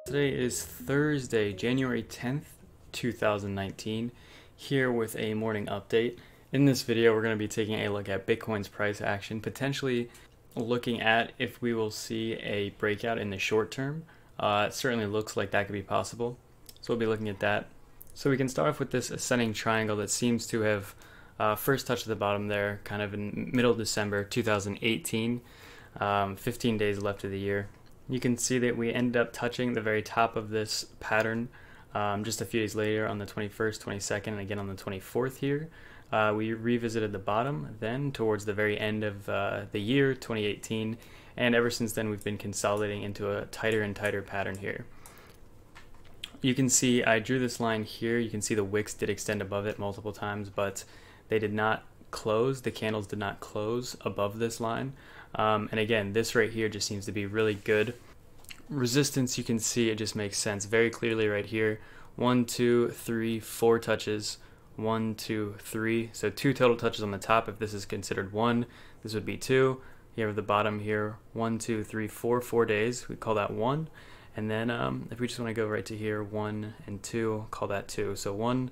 Today is Thursday, January 10th, 2019, here with a morning update. In this video, we're going to be taking a look at Bitcoin's price action, potentially looking at if we will see a breakout in the short term. It certainly looks like that could be possible, so we'll be looking at that. So we can start off with this ascending triangle that seems to have first touched the bottom there, kind of in middle of December 2018, 15 days left of the year. You can see that we ended up touching the very top of this pattern just a few days later on the 21st, 22nd, and again on the 24th here. We revisited the bottom then towards the very end of the year 2018, and ever since then we've been consolidating into a tighter and tighter pattern here. You can see I drew this line here. You can see the wicks did extend above it multiple times, but they did not close. The candles did not close above this line. And again, this right here just seems to be really good. Resistance, you can see it just makes sense very clearly right here. 1, 2, 3, 4 touches. 1, 2, 3. So 2 total touches on the top. If this is considered 1, this would be 2. You have the bottom here. 1, 2, 3, 4. 4 days. We call that 1. And then if we just want to go right to here, 1 and 2, call that 2. So 1,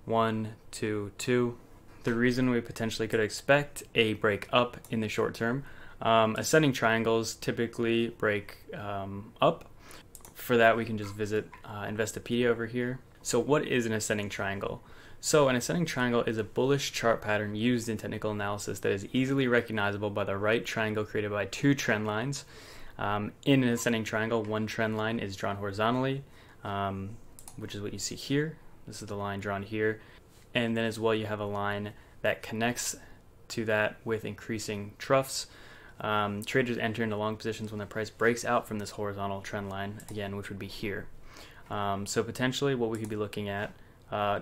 1, 2, 2. The reason we potentially could expect a break up in the short term, ascending triangles typically break up. For that, we can just visit Investopedia over here. So what is an ascending triangle? So an ascending triangle is a bullish chart pattern used in technical analysis that is easily recognizable by the right triangle created by 2 trend lines. In an ascending triangle, one trend line is drawn horizontally, which is what you see here. This is the line drawn here. And then as well, you have a line that connects to that with increasing troughs. Traders enter into long positions when the price breaks out from this horizontal trend line, again, which would be here. So potentially what we could be looking at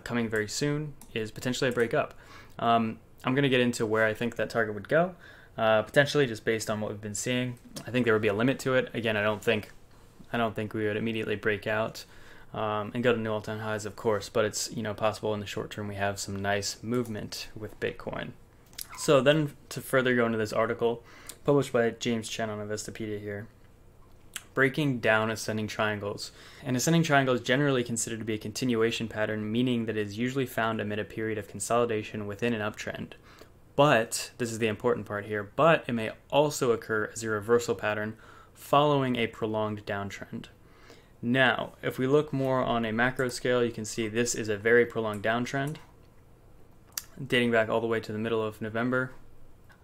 coming very soon is potentially a break up. I'm going to get into where I think that target would go, potentially just based on what we've been seeing. I think there would be a limit to it. Again, I don't think we would immediately break out and go to new all-time highs, of course, but it's possible in the short term we have some nice movement with Bitcoin. So then to further go into this article published by James Chen on Investopedia here, breaking down ascending triangles. An ascending triangle is generally considered to be a continuation pattern, meaning that it is usually found amid a period of consolidation within an uptrend. But, this is the important part here, but it may also occur as a reversal pattern following a prolonged downtrend. Now, if we look more on a macro scale, you can see this is a very prolonged downtrend, dating back all the way to the middle of November,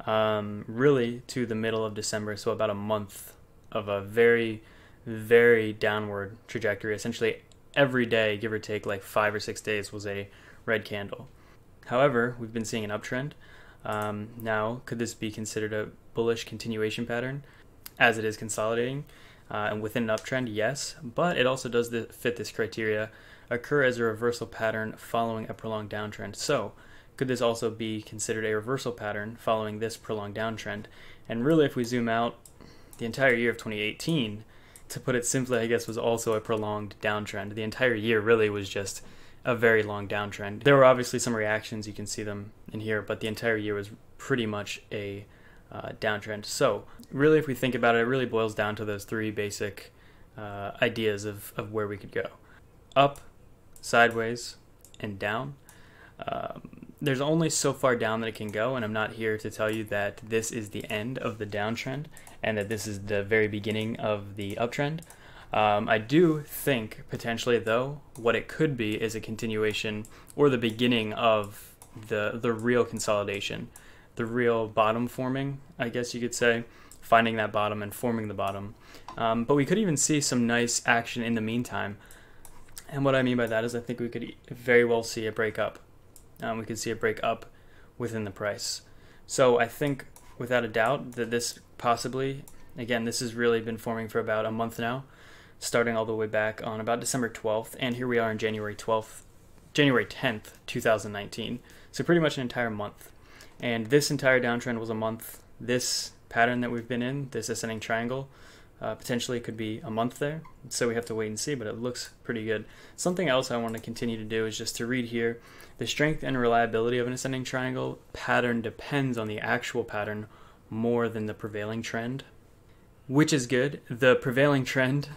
really to the middle of December, so about a month of a very, very downward trajectory. Essentially, every day, give or take like 5 or 6 days, was a red candle. However, we've been seeing an uptrend. Now, could this be considered a bullish continuation pattern as it is consolidating? And within an uptrend, yes, but it also does fit this criteria, occur as a reversal pattern following a prolonged downtrend. So, could this also be considered a reversal pattern following this prolonged downtrend? And really, if we zoom out, the entire year of 2018, to put it simply, I guess, was also a prolonged downtrend. The entire year really was just a very long downtrend. There were obviously some reactions, you can see them in here, but the entire year was pretty much a downtrend. So really, if we think about it, it really boils down to those 3 basic ideas of where we could go. Up, sideways, and down. There's only so far down that it can go, and I'm not here to tell you that this is the end of the downtrend and that this is the very beginning of the uptrend. I do think potentially, though, what it could be is a continuation or the beginning of the real consolidation, the real bottom forming, I guess you could say, finding that bottom and forming the bottom. But we could even see some nice action in the meantime. And what I mean by that is I think we could very well see a break up. We could see a break up within the price. So I think without a doubt that this possibly, again, this has really been forming for about a month now, starting all the way back on about December 12th, and here we are on January 10th, 2019. So pretty much an entire month. And this entire downtrend was a month. This pattern that we've been in, this ascending triangle, potentially could be a month there. So we have to wait and see, but it looks pretty good. Something else I want to continue to do is just to read here. The strength and reliability of an ascending triangle pattern depends on the actual pattern more than the prevailing trend, which is good. The prevailing trend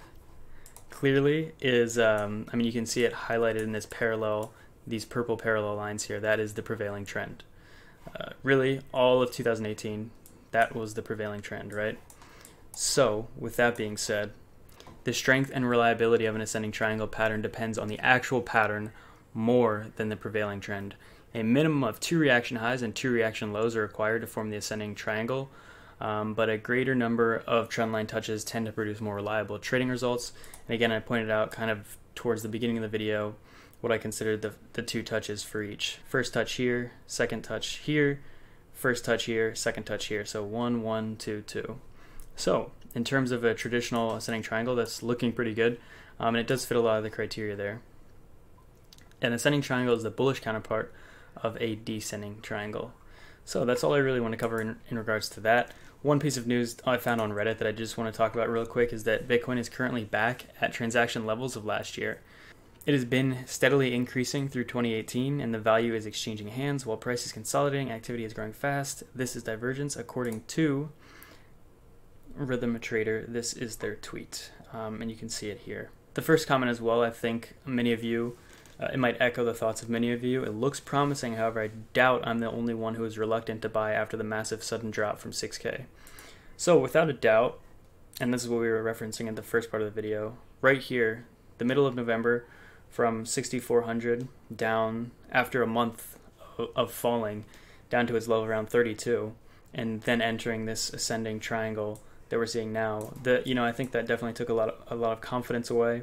clearly is, I mean, you can see it highlighted in this parallel, these purple parallel lines here. That is the prevailing trend. Really, all of 2018, that was the prevailing trend, right? So, with that being said, the strength and reliability of an ascending triangle pattern depends on the actual pattern more than the prevailing trend. A minimum of 2 reaction highs and 2 reaction lows are required to form the ascending triangle, but a greater number of trendline touches tend to produce more reliable trading results. And again, I pointed out kind of towards the beginning of the video what I considered the 2 touches for each. First touch here, second touch here, first touch here, second touch here. So 1, 1, 2, 2. So in terms of a traditional ascending triangle, that's looking pretty good, and it does fit a lot of the criteria there. An ascending triangle is the bullish counterpart of a descending triangle. So that's all I really want to cover in regards to that. One piece of news I found on Reddit that I just want to talk about real quick is that Bitcoin is currently back at transaction levels of last year. It has been steadily increasing through 2018, and the value is exchanging hands while price is consolidating, activity is growing fast. This is divergence according to Rhythm Trader. This is their tweet, and you can see it here. The first comment as well, I think many of you, it might echo the thoughts of many of you. It looks promising, however, I doubt I'm the only one who is reluctant to buy after the massive sudden drop from 6K. So without a doubt, and this is what we were referencing in the first part of the video, right here, the middle of November, from 6,400 down after a month of falling down to its level around 32, and then entering this ascending triangle that we're seeing now. I think that definitely took a lot of confidence away.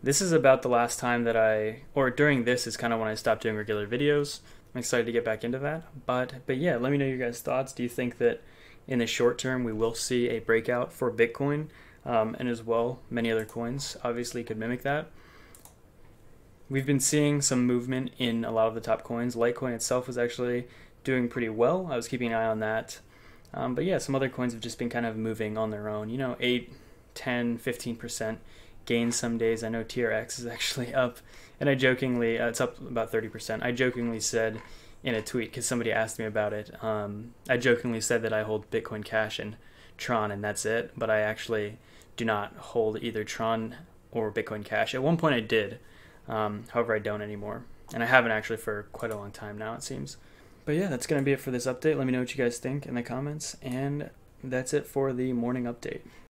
This is about the last time that during this is kind of when I stopped doing regular videos. I'm excited to get back into that. But yeah, let me know your guys' thoughts. Do you think that in the short term we will see a breakout for Bitcoin, and as well many other coins obviously could mimic that? We've been seeing some movement in a lot of the top coins. Litecoin itself was actually doing pretty well. I was keeping an eye on that. But yeah, some other coins have just been kind of moving on their own. 8, 10, 15% gains some days. I know TRX is actually up, and I jokingly, it's up about 30%. I jokingly said in a tweet, because somebody asked me about it, I jokingly said that I hold Bitcoin Cash and Tron, and that's it. But I actually do not hold either Tron or Bitcoin Cash. At one point I did. However, I don't anymore. And I haven't actually for quite a long time now, it seems. But yeah, that's going to be it for this update. Let me know what you guys think in the comments. And that's it for the morning update.